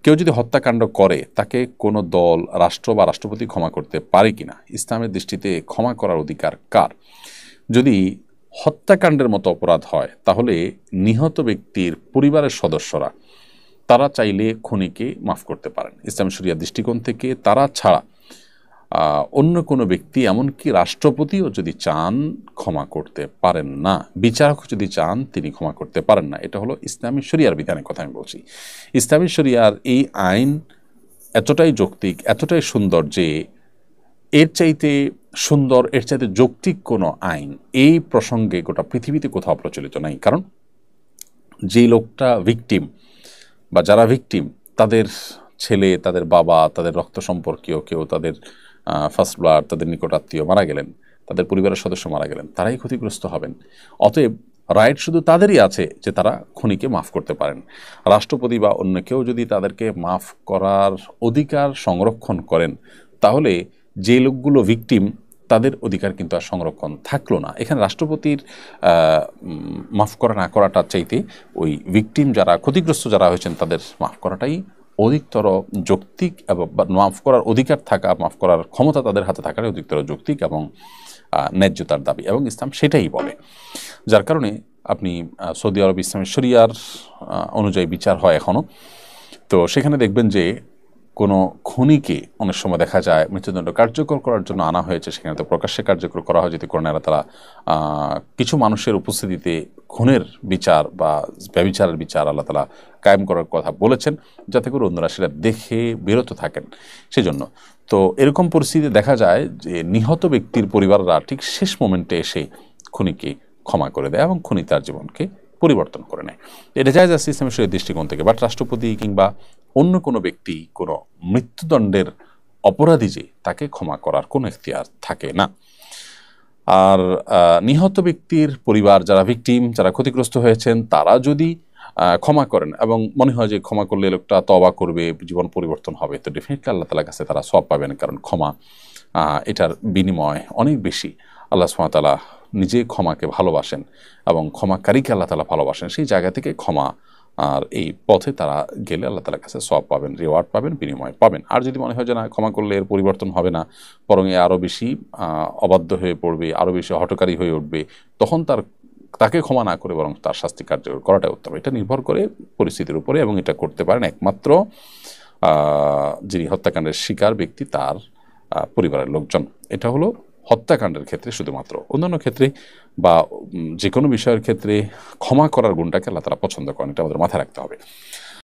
কেউ যদি হত্যাকাণ্ড করে তাকে কোনো দল, রাষ্ট্র বা রাষ্ট্রপতি ক্ষমা করতে পারে কিনা, ইসলামের দৃষ্টিতে ক্ষমা করার অধিকার কার? যদি হত্যাকাণ্ডের মতো অপরাধ হয় তাহলে নিহত ব্যক্তির পরিবারের সদস্যরা তারা চাইলে খুনিকে মাফ করতে পারেন। ইসলাম শরিয়ার দৃষ্টিকোণ থেকে তারা ছাড়া অন্য কোনো ব্যক্তি, এমনকি রাষ্ট্রপতিও যদি চান ক্ষমা করতে পারেন না, বিচারক যদি চান তিনি ক্ষমা করতে পারেন না। এটা হলো ইসলামী শরিয়ার বিধানের কথা আমি বলছি। ইসলামী শরিয়ার এই আইন এতটাই যৌক্তিক, এতটাই সুন্দর যে এর চাইতে সুন্দর, এর চাইতে যৌক্তিক কোনো আইন এই প্রসঙ্গে গোটা পৃথিবীতে কোথাও প্রচলিত নাই। কারণ যে লোকটা ভিকটিম বা যারা ভিকটিম, তাদের ছেলে, তাদের বাবা, তাদের রক্ত সম্পর্কীয় কেউ, তাদের ফার্স্ট ব্লাড, তাদের নিকটাত্মীয় মারা গেলেন, তাদের পরিবারের সদস্য মারা গেলেন, তারাই ক্ষতিগ্রস্ত হবেন। অতএব রাইট শুধু তাদেরই আছে যে তারা খুনিকে মাফ করতে পারেন। রাষ্ট্রপতি বা অন্য কেউ যদি তাদেরকে মাফ করার অধিকার সংরক্ষণ করেন তাহলে যে লোকগুলো ভিকটিম তাদের অধিকার কিন্তু আর সংরক্ষণ থাকলো না। এখানে রাষ্ট্রপতির মাফ করা না করাটা চাইতে ওই ভিকটিম যারা, ক্ষতিগ্রস্ত যারা হয়েছেন তাদের মাফ করাটাই অধিকতর যৌক্তিক, এবং মাফ করার অধিকার থাকা, মাফ করার ক্ষমতা তাদের হাতে থাকাটাই অধিকতর যৌক্তিক এবং ন্যায্যতার দাবি, এবং ইসলাম সেটাই বলে। যার কারণে আপনি সৌদি আরব ইসলামের শরিয়ার অনুযায়ী বিচার হয় এখনও, তো সেখানে দেখবেন যে কোনো খুনিকে অনেক সময় দেখা যায় মৃত্যুদণ্ড কার্যকর করার জন্য আনা হয়েছে, সেখানে তো প্রকাশ্যে কার্যকর করা হয় যদি কোরআনে আল্লাহ তাআলা কিছু মানুষের উপস্থিতিতে খুনের বিচার বা ব্যভিচারের বিচার আল্লাহ তাআলা কায়েম করার কথা বলেছেন, যাতে করে অন্যরা সেটা দেখে বিরত থাকেন। সেজন্য তো এরকম পরিস্থিতি দেখা যায় যে নিহত ব্যক্তির পরিবাররা ঠিক শেষ মোমেন্টে এসে খুনিকে ক্ষমা করে দেয় এবং খুনি তার জীবনকে পরিবর্তন করে নেয়। এটা যায় যাচ্ছে ইসলামের শরীয়তের দৃষ্টিকোণ থেকে। বাট রাষ্ট্রপতি কিংবা অন্য কোনো ব্যক্তি কোনো মৃত্যুদণ্ডের অপরাধী যে তাকে ক্ষমা করার কোনো এখতিয়ার থাকে না। আর নিহত ব্যক্তির পরিবার, যারা ভিকটিম, যারা ক্ষতিগ্রস্ত হয়েছেন, তারা যদি ক্ষমা করেন এবং মনে হয় যে ক্ষমা করলে লোকটা তওবা করবে, জীবন পরিবর্তন হবে, তো ডেফিনেটলি আল্লাহ তাআলার কাছে তারা সওয়াব পাবেন। কারণ ক্ষমা এটার বিনিময় অনেক বেশি। আল্লাহ সুবহানাহু ওয়া তাআলা নিজে ক্ষমাকে ভালোবাসেন এবং ক্ষমাকারীকে আল্লাহ তাআলা ভালোবাসেন। সেই জায়গা থেকে ক্ষমা আর এই পথে তারা গেলে আল্লাহ তাআলার কাছে সওয়াব পাবেন, রিওয়ার্ড পাবেন, বিনিময় পাবেন। আর যদি মনে হয় যে না, ক্ষমা করলে এর পরিবর্তন হবে না, বরং এ আরও বেশি অবাধ্য হয়ে পড়বে, আরও বেশি হঠকারী হয়ে উঠবে, তখন তাকে ক্ষমা না করে বরং তার শাস্তি কার্যকর করাটাই উত্তম। এটা নির্ভর করে পরিস্থিতির উপরে, এবং এটা করতে পারেন একমাত্র যিনি হত্যাকাণ্ডের শিকার ব্যক্তি, তার পরিবারের লোকজন। এটা হলো হত্যাকাণ্ডের ক্ষেত্রে শুধুমাত্র। অন্যান্য ক্ষেত্রে বা যে কোনো বিষয়ের ক্ষেত্রে ক্ষমা করার গুণটাকে আল্লাহ তাআলা পছন্দ করেন, এটা আমাদের মাথায় রাখতে হবে।